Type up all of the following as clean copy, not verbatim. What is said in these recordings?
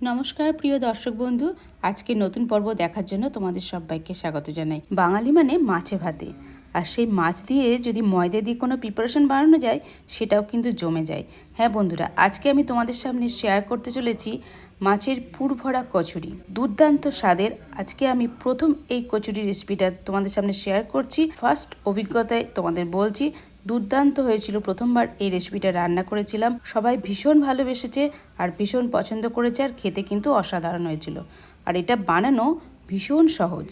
নমস্কার প্রিয় দর্শক বন্ধু, আজকে নতুন পর্ব দেখার জন্য তোমাদের সবাইকে স্বাগত জানাই। বাঙালি মানে মাছে ভাতে, আর সেই মাছ দিয়ে যদি ময়দা দিয়ে কোনো প্রিপারেশন বানানো যায় সেটাও কিন্তু জমে যায়। হ্যাঁ বন্ধুরা, আজকে আমি তোমাদের সামনে শেয়ার করতে চলেছি মাছের পুর ভরা কচুরি, দুর্দান্ত স্বাদের। আজকে আমি প্রথম এই কচুরি রেসিপিটা তোমাদের সামনে শেয়ার করছি। ফার্স্ট অভিজ্ঞতায় তোমাদের বলছি, দুর্দান্ত হয়েছিল। প্রথমবার এই রেসিপিটা রান্না করেছিলাম, সবাই ভীষণ ভালোবেসেছে আর ভীষণ পছন্দ করেছে, আর খেতে কিন্তু অসাধারণ হয়েছিল। আর এটা বানানো ভীষণ সহজ।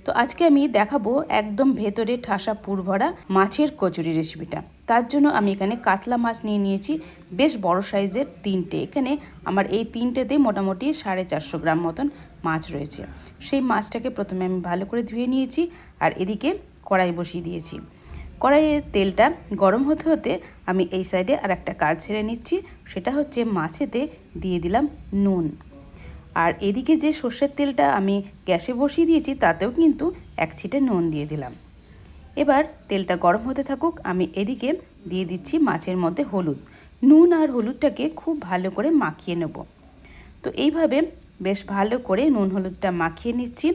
তো আজকে আমি দেখাবো একদম ভেতরে ঠাসা পুর ভরা মাছের কচুরি রেসিপিটা। তার জন্য আমি এখানে কাতলা মাছ নিয়ে নিয়েছি, বেশ বড় সাইজের তিনটে। এখানে আমার এই তিনটেতে মোটামুটি 450 গ্রাম মতন মাছ রয়েছে। সেই মাছটাকে প্রথমে আমি ভালো করে ধুয়ে নিয়েছি, আর এদিকে কড়াই বসিয়ে দিয়েছি। কড়াইয়ের তেলটা গরম হতে হতে আমি এই সাইডে আর একটা কাজ ছেড়ে নিচ্ছি, সেটা হচ্ছে মাছেতে দিয়ে দিলাম নুন। আর এদিকে যে সর্ষের তেলটা আমি গ্যাসে বসিয়ে দিয়েছি তাতেও কিন্তু এক ছিটে নুন দিয়ে দিলাম। এবার তেলটা গরম হতে থাকুক, আমি এদিকে দিয়ে দিচ্ছি মাছের মধ্যে হলুদ। নুন আর হলুদটাকে খুব ভালো করে মাখিয়ে নেব। তো এইভাবে বেশ ভালো করে নুন হলুদটা মাখিয়ে নিচ্ছি।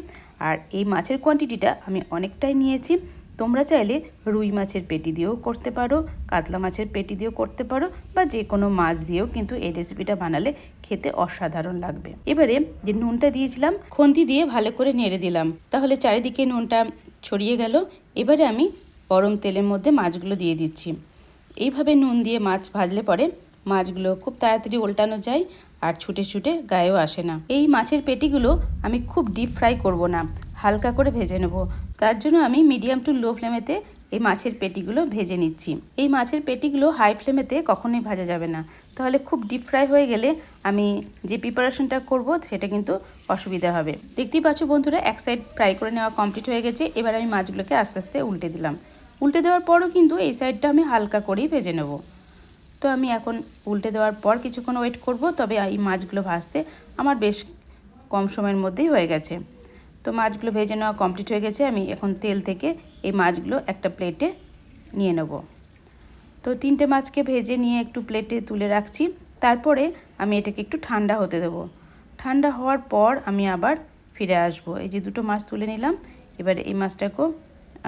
আর এই মাছের কোয়ান্টিটিটা আমি অনেকটাই নিয়েছি। তোমরা চাইলে রুই মাছের পেটি দিয়েও করতে পারো, কাতলা মাছের পেটি দিয়েও করতে পারো, বা যে কোনো মাছ দিয়েও কিন্তু এই রেসিপিটা বানালে খেতে অসাধারণ লাগবে। এবারে যে নুনটা দিয়েছিলাম, খুন্তি দিয়ে ভালো করে নেড়ে দিলাম, তাহলে চারিদিকে নুনটা ছড়িয়ে গেল। এবারে আমি গরম তেলের মধ্যে মাছগুলো দিয়ে দিচ্ছি। এইভাবে নুন দিয়ে মাছ ভাজলে পরে মাছগুলো খুব তাড়াতাড়ি উল্টানো যায় আর ছুটে ছুটে গায়েও আসে না। এই মাছের পেটিগুলো আমি খুব ডিপ ফ্রাই করব না, হালকা করে ভেজে নেব। তার জন্য আমি মিডিয়াম টু লো ফ্লেমেতে এই মাছের পেটিগুলো ভেজে নিচ্ছি। এই মাছের পেটিগুলো হাই ফ্লেমেতে কখনোই ভাজা যাবে না, তাহলে খুব ডিপ ফ্রাই হয়ে গেলে আমি যে প্রিপারেশনটা করব সেটা কিন্তু অসুবিধা হবে। দেখতেই পাচ্ছ বন্ধুরা, এক সাইড ফ্রাই করে নেওয়া কমপ্লিট হয়ে গেছে। এবার আমি মাছগুলোকে আস্তে আস্তে উল্টে দিলাম। উল্টে দেওয়ার পরও কিন্তু এই সাইডটা আমি হালকা করেই ভেজে নেব। তো আমি এখন উল্টে দেওয়ার পর কিছুক্ষণ ওয়েট করব, তবে এই মাছগুলো ভাজতে আমার বেশ কম সময়ের মধ্যেই হয়ে গেছে। তো মাছগুলো ভেজে নেওয়া কমপ্লিট হয়ে গেছে। আমি এখন তেল থেকে এই মাছগুলো একটা প্লেটে নিয়ে নেব। তো তিনটে মাছকে ভেজে নিয়ে একটু প্লেটে তুলে রাখছি। তারপরে আমি এটাকে একটু ঠান্ডা হতে দেব। ঠান্ডা হওয়ার পর আমি আবার ফিরে আসব। এই যে দুটো মাছ তুলে নিলাম, এবার এই মাছটাকেও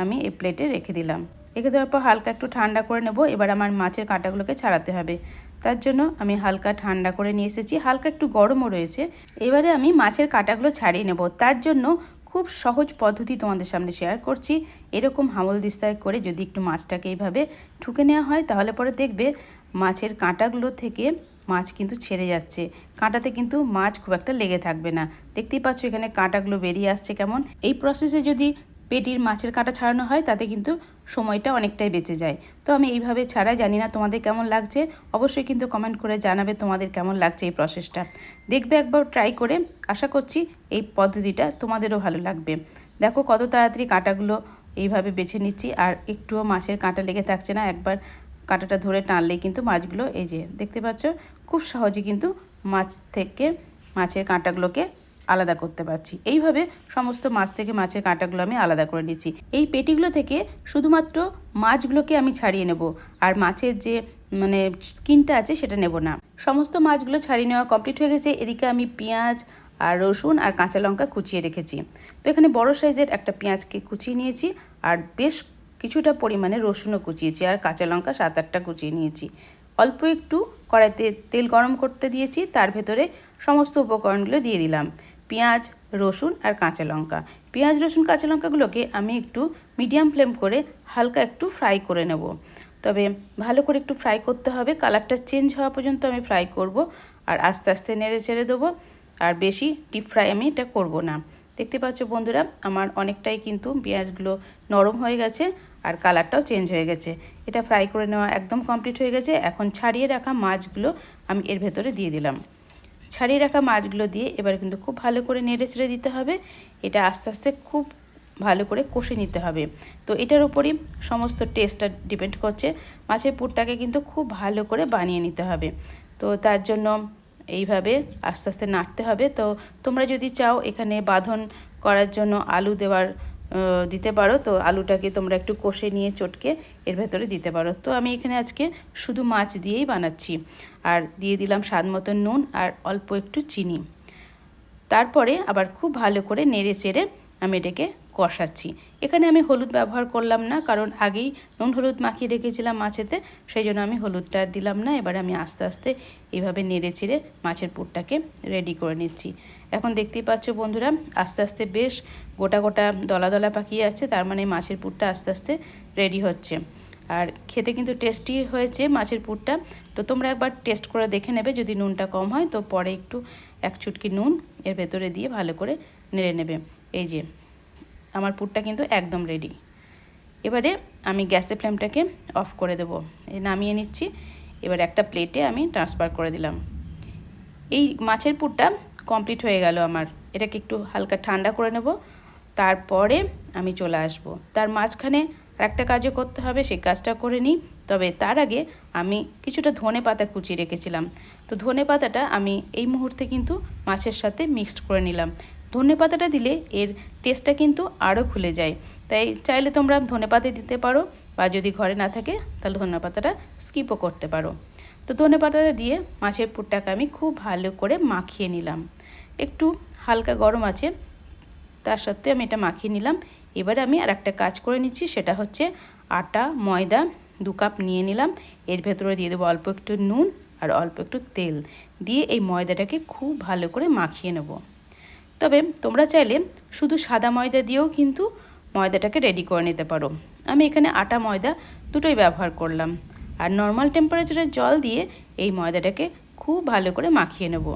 আমি এই প্লেটে রেখে দিলাম। রেখে দেওয়ার পর হালকা একটু ঠান্ডা করে নেব। এবার আমার মাছের কাঁটাগুলোকে ছাড়াতে হবে, তার জন্য আমি হালকা ঠান্ডা করে নিয়ে এসেছি, হালকা একটু গরমও রয়েছে। এবারে আমি মাছের কাঁটাগুলো ছাড়িয়ে নেব। তার জন্য খুব সহজ পদ্ধতি তোমাদের সামনে শেয়ার করছি। এরকম হামল দিস্তায় করে যদি একটু মাছটাকে এইভাবে ঠুকে নেওয়া হয়, তাহলে পরে দেখবে মাছের কাঁটাগুলো থেকে মাছ কিন্তু ছেড়ে যাচ্ছে। কাঁটাতে কিন্তু মাছ খুব একটা লেগে থাকবে না। দেখতেই পাচ্ছ এখানে কাঁটাগুলো বেরিয়ে আসছে কেমন। এই প্রসেসে যদি পেটির মাছের কাঁটা ছাড়ানো হয় তাতে কিন্তু সময়টা অনেকটাই বেঁচে যায়। তো আমি এইভাবে ছাড়াই, জানি না তোমাদের কেমন লাগছে, অবশ্যই কিন্তু কমেন্ট করে জানাবে তোমাদের কেমন লাগছে এই প্রসেসটা। দেখবে একবার ট্রাই করে, আশা করছি এই পদ্ধতিটা তোমাদেরও ভালো লাগবে। দেখো কত তাড়াতাড়ি কাঁটাগুলো এইভাবে বেছে নিচ্ছি, আর একটুও মাছের কাঁটা লেগে থাকছে না। একবার কাঁটাটা ধরে টানলেই কিন্তু মাছগুলো, এই যে দেখতে পাচ্ছ, খুব সহজে কিন্তু মাছ থেকে মাছের কাঁটাগুলোকে আলাদা করতে পারছি। এইভাবে সমস্ত মাছ থেকে মাছের কাঁটাগুলো আমি আলাদা করে নিচ্ছি। এই পেটিগুলো থেকে শুধুমাত্র মাছগুলোকে আমি ছাড়িয়ে নেব, আর মাছের যে স্কিনটা আছে সেটা নেব না। সমস্ত মাছগুলো ছাড়িয়ে নেওয়া কমপ্লিট হয়ে গেছে। এদিকে আমি পেঁয়াজ আর রসুন আর কাঁচা লঙ্কা কুচিয়ে রেখেছি। তো এখানে বড় সাইজের একটা পেঁয়াজকে কুচিয়ে নিয়েছি, আর বেশ কিছুটা পরিমাণে রসুনও কুচিয়েছি, আর কাঁচা লঙ্কা 7-8টা কুচিয়ে নিয়েছি। অল্প একটু কড়াইতে তেল গরম করতে দিয়েছি, তার ভেতরে সমস্ত উপকরণগুলো দিয়ে দিলাম। পেঁয়াজ, রসুন আর কাঁচা লঙ্কা। পেঁয়াজ, রসুন, কাঁচা লঙ্কাগুলোকে আমি একটু মিডিয়াম ফ্লেম করে হালকা একটু ফ্রাই করে নেব। তবে ভালো করে একটু ফ্রাই করতে হবে, কালারটা চেঞ্জ হওয়া পর্যন্ত আমি ফ্রাই করব, আর আস্তে আস্তে নেড়ে চেড়ে দেবো। আর বেশি ডিপ ফ্রাই আমি এটা করব না। দেখতে পাচ্ছ বন্ধুরা, আমার অনেকটাই কিন্তু পেঁয়াজগুলো নরম হয়ে গেছে আর কালারটাও চেঞ্জ হয়ে গেছে। এটা ফ্রাই করে নেওয়া একদম কমপ্লিট হয়ে গেছে। এখন ছাড়িয়ে রাখা মাছগুলো আমি এর ভেতরে দিয়ে দিলাম। ছাড়িয়ে রাখা মাছগুলো দিয়ে এবার কিন্তু খুব ভালো করে নেড়ে চেড়ে দিতে হবে। এটা আস্তে আস্তে খুব ভালো করে কষে নিতে হবে। তো এটার উপরই সমস্ত টেস্টটা ডিপেন্ড করছে। মাছের পুরটাকে কিন্তু খুব ভালো করে বানিয়ে নিতে হবে। তো তার জন্য এইভাবে আস্তে আস্তে নাড়তে হবে। তো তোমরা যদি চাও এখানে বাঁধন করার জন্য আলু দিতে পারো। তো আলুটাকে তোমরা একটু কষে নিয়ে চটকে এর ভেতরে দিতে পারো। তো আমি এখানে আজকে শুধু মাছ দিয়েই বানাচ্ছি। আর দিয়ে দিলাম স্বাদ মতো নুন আর অল্প একটু চিনি। তারপরে আবার খুব ভালো করে নেড়ে চেড়ে আমি এটাকে কষাচ্ছি। এখানে আমি হলুদ ব্যবহার করলাম না, কারণ আগেই নুন হলুদ মাখিয়ে রেখেছিলাম মাছেতে, সেই জন্য আমি হলুদটা দিলাম না। এবার আমি আস্তে আস্তে এইভাবে নেড়ে চেড়ে মাছের পুরটাকে রেডি করে নিচ্ছি। এখন দেখতেই পাচ্ছ বন্ধুরা, আস্তে আস্তে বেশ গোটা গোটা দলা দলা পাকিয়ে যাচ্ছে, তার মানে মাছের পুরটা আস্তে আস্তে রেডি হচ্ছে। আর খেতে কিন্তু টেস্টি হয়েছে মাছের পুরটা। তো তোমরা একবার টেস্ট করে দেখে নেবে, যদি নুনটা কম হয় তো পরে একটু এক চুটকি নুন এর ভেতরে দিয়ে ভালো করে নেড়ে নেবে। এই যে আমার পুরটা কিন্তু একদম রেডি। এবারে আমি গ্যাসের ফ্লেমটাকে অফ করে দেবো, নামিয়ে নিচ্ছি। এবার একটা প্লেটে আমি ট্রান্সফার করে দিলাম। এই মাছের পুরটা কমপ্লিট হয়ে গেল আমার। এটাকে একটু হালকা ঠান্ডা করে নেব, তারপরে আমি চলে আসব। তার মাঝখানে একটা কাজও করতে হবে, সেই কাজটা করে নিই। তবে তার আগে আমি কিছুটা ধনেপাতা কুচিয়ে রেখেছিলাম, তো ধনেপাতাটা আমি এই মুহূর্তে কিন্তু মাছের সাথে মিক্সড করে নিলাম। ধনেপাতাটা দিলে এর টেস্টটা কিন্তু আরও খুলে যায়, তাই চাইলে তোমরা ধনেপাতা দিতে পারো, বা যদি ঘরে না থাকে তাহলে ধনেপাতাটা স্কিপও করতে পারো। তো ধনেপাতাটা দিয়ে মাছের পুরটাকে আমি খুব ভালো করে মাখিয়ে নিলাম। একটু হালকা গরম আছে, তার সাথে আমি এটা মাখিয়ে নিলাম। এবারে আমি আর একটা কাজ করে নিচ্ছি, সেটা হচ্ছে আটা ময়দা 2 কাপ নিয়ে নিলাম। এর ভেতরে দিয়ে দেবো অল্প একটু নুন আর অল্প একটু তেল দিয়ে এই ময়দাটাকে খুব ভালো করে মাখিয়ে নেব। তবে তোমরা চাইলে শুধু সাদা ময়দা দিয়েও কিন্তু ময়দাটাকে রেডি করে নিতে পারো। আমি এখানে আটা ময়দা দুটোই ব্যবহার করলাম। আর নর্মাল টেম্পারেচারের জল দিয়ে এই ময়দাটাকে খুব ভালো করে মাখিয়ে নেব।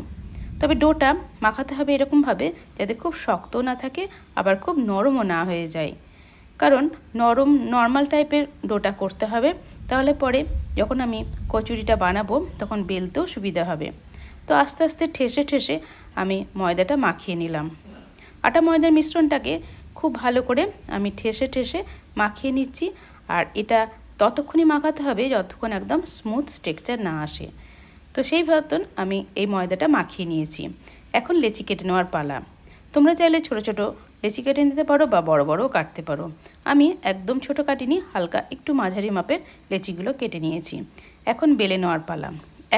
তবে ডোটা মাখাতে হবে এরকমভাবে যাতে খুব শক্ত না থাকে, আবার খুব নরমও না হয়ে যায়। কারণ নর্মাল টাইপের ডোটা করতে হবে, তাহলে পরে যখন আমি কচুরিটা বানাবো তখন বেলতেও সুবিধা হবে। তো আস্তে আস্তে ঠেসে ঠেসে আমি ময়দাটা মাখিয়ে নিলাম। আটা ময়দার মিশ্রণটাকে খুব ভালো করে আমি ঠেসে ঠেসে মাখিয়ে নিচ্ছি। আর এটা ততক্ষণই মাখাতে হবে যতক্ষণ একদম স্মুথ টেক্সচার না আসে। তো সেই মতন আমি এই ময়দাটা মাখিয়ে নিয়েছি। এখন লেচি কেটে নেওয়ার পালা। তোমরা চাইলে ছোট ছোট লেচি কেটে নিতে পারো বা বড় বড়ও কাটতে পারো। আমি একদম ছোট কাটিনি, হালকা একটু মাঝারি মাপের লেচিগুলো কেটে নিয়েছি। এখন বেলে নেওয়ার পালা।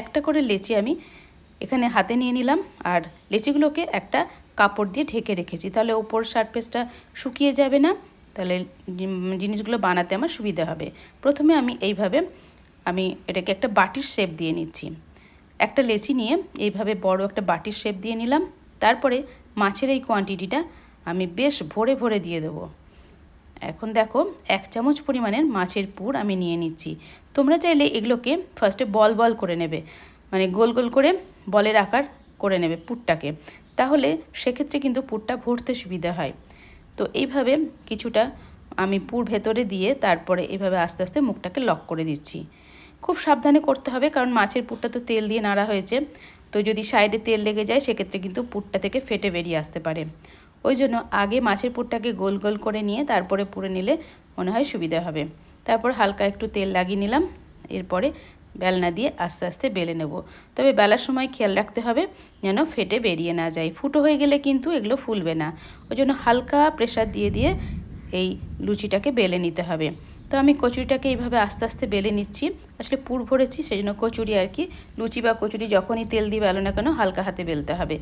একটা করে লেচি আমি এখানে হাতে নিয়ে নিলাম, আর লেচিগুলোকে একটা কাপড় দিয়ে ঢেকে রেখেছি, তাহলে ওপর সারফেসটা শুকিয়ে যাবে না, তাহলে জিনিসগুলো বানাতে আমার সুবিধা হবে। প্রথমে আমি আমি এটাকে একটা বাটির শেপ দিয়ে নিচ্ছি। একটা লেচি নিয়ে এইভাবে বড় একটা বাটির শেপ দিয়ে নিলাম। তারপরে মাছের এই কোয়ান্টিটিটা আমি বেশ ভরে ভরে দিয়ে দেবো। এখন দেখো 1 চামচ পরিমাণের মাছের পুর আমি নিয়ে নিচ্ছি। তোমরা চাইলে এগুলোকে ফার্স্টে বল বল করে নেবে, মানে গোল গোল করে বলের আকার করে নেবে পুরটাকে, তাহলে সেক্ষেত্রে কিন্তু পুরটা ভরতে সুবিধা হয়। তো এইভাবে কিছুটা আমি পুর ভেতরে দিয়ে তারপরে এইভাবে আস্তে আস্তে মুখটাকে লক করে দিচ্ছি। খুব সাবধানে করতে হবে, কারণ মাছের পুরটা তো তেল দিয়ে নাড়া হয়েছে, তো যদি সাইডে তেল লেগে যায় সেক্ষেত্রে কিন্তু পুরটা থেকে ফেটে বেরিয়ে আসতে পারে। ওই জন্য আগে মাছের পুরটাকে গোল গোল করে নিয়ে তারপরে পুরে নিলে মনে হয় সুবিধা হবে। তারপর হালকা একটু তেল লাগিয়ে নিলাম। এরপরে বেলনা দিয়ে আস্তে আস্তে বেলে নেব। তবে বেলার সময় খেয়াল রাখতে হবে যেন ফেটে বেরিয়ে না যায়। ফুটো হয়ে গেলে কিন্তু এগুলো ফুলবে না, ওই জন্য হালকা প্রেসার দিয়ে দিয়ে এই লুচিটাকে বেলে নিতে হবে। তো আমি কচুরিটাকে এইভাবে আস্তে আস্তে বেলে নিচ্ছি। আসলে পুর ভরেছি সেই জন্য কচুরি আর কি, লুচি বা কচুরি যখনই তেল দিয়ে বেলো না কেন হালকা হাতে বেলতে হবে।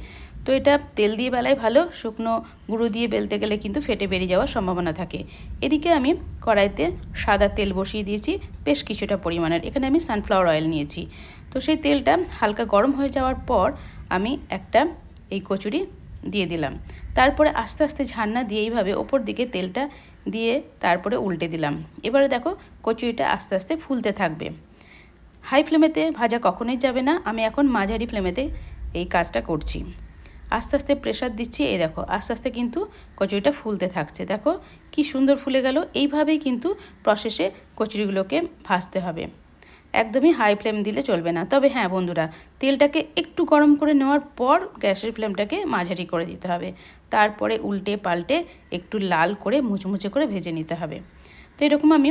তো এটা তেল দিয়ে বেলাই ভালো, শুকনো গুঁড়ো দিয়ে বেলতে গেলে কিন্তু ফেটে বেরিয়ে যাওয়ার সম্ভাবনা থাকে। এদিকে আমি কড়াইতে সাদা তেল বসিয়ে দিয়েছি বেশ কিছুটা পরিমাণের, এখানে আমি সানফ্লাওয়ার অয়েল নিয়েছি। তো সেই তেলটা হালকা গরম হয়ে যাওয়ার পর আমি একটা এই কচুরি দিয়ে দিলাম। তারপরে আস্তে আস্তে ঝান্না দিয়ে এইভাবে ওপর দিকে তেলটা দিয়ে তারপরে উল্টে দিলাম। এবারে দেখো কচুরিটা আস্তে আস্তে ফুলতে থাকবে। হাই ফ্লেমেতে ভাজা কখনোই যাবে না, আমি এখন মাঝারি ফ্লেমেতে এই কাজটা করছি। আস্তে আস্তে প্রেসার দিচ্ছি, এই দেখো আস্তে আস্তে কিন্তু কচুরিটা ফুলতে থাকছে। দেখো কি সুন্দর ফুলে গেল। এইভাবেই কিন্তু প্রসেসে কচুরিগুলোকে ভাজতে হবে, একদমই হাই ফ্লেম দিলে চলবে না। তবে হ্যাঁ বন্ধুরা, তেলটাকে একটু গরম করে নেওয়ার পর গ্যাসের ফ্লেমটাকে মাঝারি করে দিতে হবে, তারপরে উল্টে পাল্টে একটু লাল করে মুচমুচে করে ভেজে নিতে হবে। তো এরকম আমি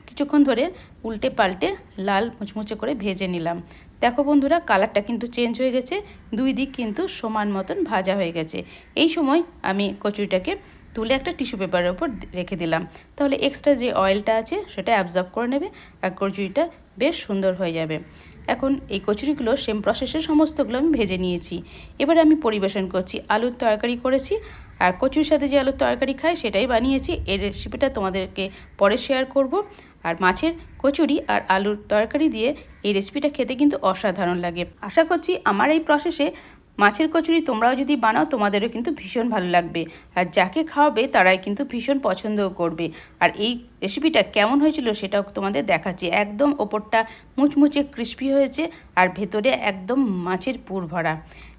কিছুক্ষণ ধরে উল্টে পাল্টে লাল মুচমুচে করে ভেজে নিলাম। দেখো বন্ধুরা, কালারটা কিন্তু চেঞ্জ হয়ে গেছে, দুই দিক কিন্তু সমান মতন ভাজা হয়ে গেছে। এই সময় আমি কচুরিটাকে তুলে একটা টিস্যু পেপারের উপর রেখে দিলাম, তাহলে এক্সট্রা যে অয়েলটা আছে সেটা অ্যাবজর্ব করে নেবে আর কচুরিটা বেশ সুন্দর হয়ে যাবে। এখন এই কচুরিগুলো সেম প্রসেসে সমস্তগুলো আমি ভেজে নিয়েছি। এবারে আমি পরিবেশন করছি। আলুর তরকারি করেছি আর কচুর সাথে যে আলুর তরকারি খাই সেটাই বানিয়েছি। এই রেসিপিটা তোমাদেরকে পরে শেয়ার করব। আর মাছের কচুরি আর আলুর তরকারি দিয়ে এই রেসিপিটা খেতে কিন্তু অসাধারণ লাগে। আশা করছি আমার এই প্রসেসে মাছের কচুরি তোমরাও যদি বানাও তোমাদেরও কিন্তু ভীষণ ভালো লাগবে, আর যাকে খাওয়াবে তারাই কিন্তু ভীষণ পছন্দও করবে। আর এই রেসিপিটা কেমন হয়েছিল সেটাও তোমাদের দেখাচ্ছি। একদম ওপরটা মুচমুচে ক্রিস্পি হয়েছে আর ভেতরে একদম মাছের পুর ভরা।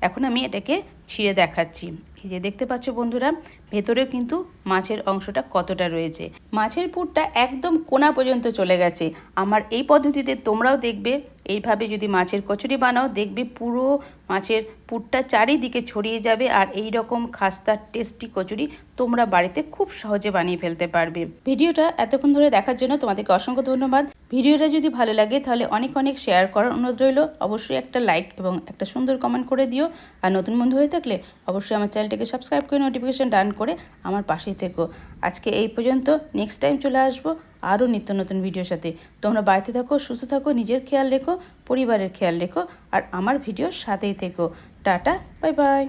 এখন আমি এটাকে ছিঁড়ে দেখাচ্ছি। এই যে দেখতে পাচ্ছ বন্ধুরা, ভেতরেও কিন্তু মাছের অংশটা কতটা রয়েছে। মাছের পুরটা একদম কোনা পর্যন্ত চলে গেছে। আমার এই পদ্ধতিতে তোমরাও দেখবে, এইভাবে যদি মাছের কচুরি বানাও দেখবে পুরো মাছের পুরটা চারিদিকে ছড়িয়ে যাবে। আর এই রকম খাস্তা টেস্টি কচুরি তোমরা বাড়িতে খুব সহজে বানিয়ে ফেলতে পারবে। ভিডিওটা এতক্ষণ ধরে দেখার জন্য তোমাদেরকে অসংখ্য ধন্যবাদ। ভিডিওটা যদি ভালো লাগে তাহলে অনেক অনেক শেয়ার করার অনুরোধ রইল। অবশ্যই একটা লাইক এবং একটা সুন্দর কমেন্ট করে দিও। আর নতুন বন্ধু হয়ে থাকলে অবশ্যই আমার চ্যানেলটাকে সাবস্ক্রাইব করে নোটিফিকেশন ডান করে আমার পাশেই থেকো। আজকে এই পর্যন্ত, নেক্সট টাইম চলে আসবো আরও নিত্য নতুন ভিডিওর সাথে। তোমরা বাড়িতে থাকো, সুস্থ থাকো, নিজের খেয়াল রেখো, পরিবারের খেয়াল রেখো আর আমার ভিডিওর সাথেই থেকো। Tata, bye bye.